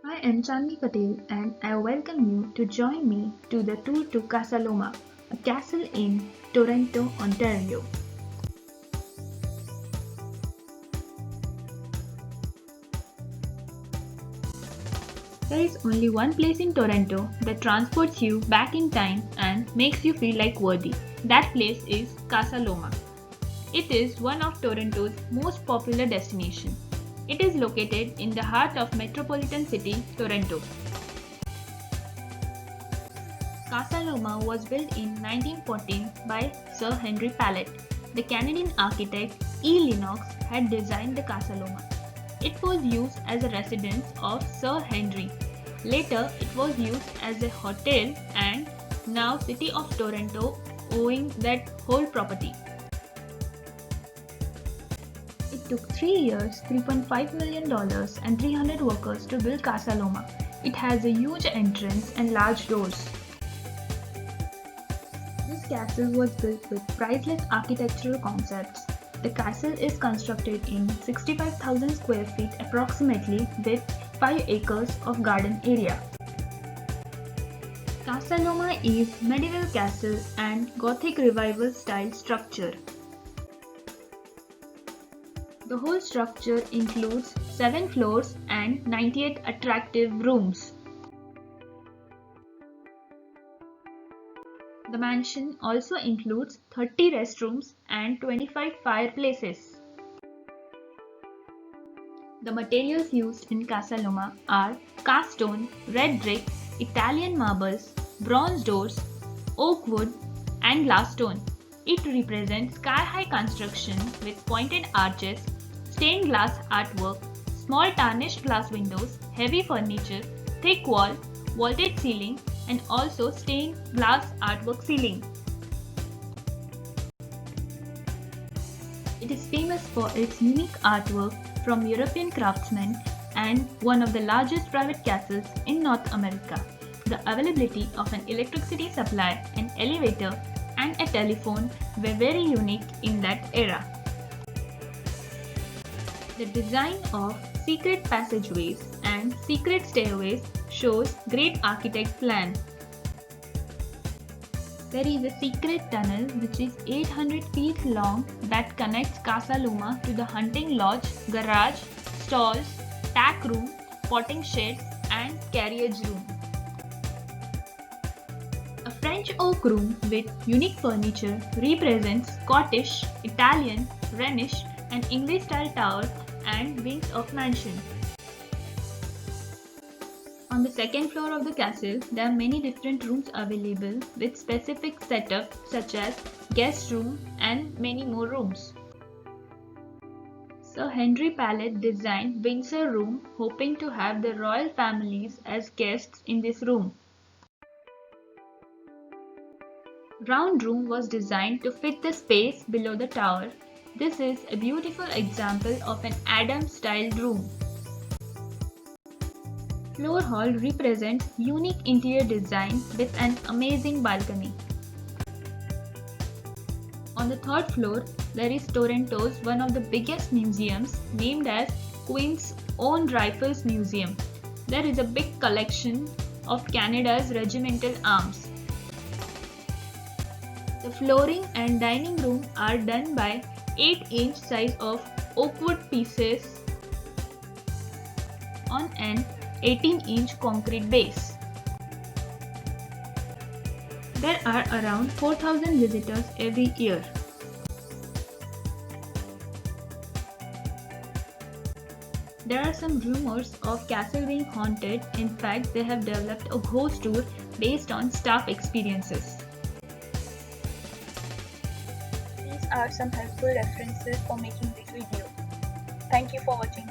I am Chandni Patel and I welcome you to join me to the tour to Casa Loma, a castle in Toronto, Ontario. There is only one place in Toronto that transports you back in time and makes you feel like worthy. That place is Casa Loma. It is one of Toronto's most popular destinations. It is located in the heart of metropolitan city Toronto. Casa Loma was built in 1914 by Sir Henry Pallet. The Canadian architect E. Lennox had designed the Casa Loma. It was used as a residence of Sir Henry. Later, it was used as a hotel and now City of Toronto owning that whole property. It took 3 years, $3.5 million and 300 workers to build Casa Loma. It has a huge entrance and large doors. This castle was built with priceless architectural concepts. The castle is constructed in 65,000 square feet approximately with 5 acres of garden area. Casa Loma is medieval castle and Gothic revival style structure. The whole structure includes 7 floors and 98 attractive rooms. The mansion also includes 30 restrooms and 25 fireplaces. The materials used in Casa Loma are cast stone, red brick, Italian marbles, bronze doors, oak wood, and glass stone. It represents sky-high construction with pointed arches, stained glass artwork, small tarnished glass windows, heavy furniture, thick wall, vaulted ceiling, and also stained glass artwork ceiling. It is famous for its unique artwork from European craftsmen and one of the largest private castles in North America. The availability of an electricity supply, an elevator, and a telephone were very unique in that era. The design of secret passageways and secret stairways shows great architect plan. There is a secret tunnel which is 800 feet long that connects Casa Loma to the hunting lodge, garage, stalls, tack room, potting shed, and carriage room. A French oak room with unique furniture represents Scottish, Italian, Rhenish, and English style towers and wings of mansion. On the second floor of the castle, there are many different rooms available with specific setup such as guest room and many more rooms. Sir Henry Pallet designed Windsor Room hoping to have the royal families as guests in this room. Round room was designed to fit the space below the tower. This is a beautiful example of an Adams-style room. Floor hall represents unique interior design with an amazing balcony. On the third floor, there is Toronto's one of the biggest museums named as Queen's Own Rifles Museum. There is a big collection of Canada's regimental arms. The flooring and dining room are done by 8-inch size of oak wood pieces on an 18-inch concrete base. There are around 4,000 visitors every year. There are some rumors of castle being haunted. In fact, they have developed a ghost tour based on staff experiences. These are some helpful references for making this video. Thank you for watching.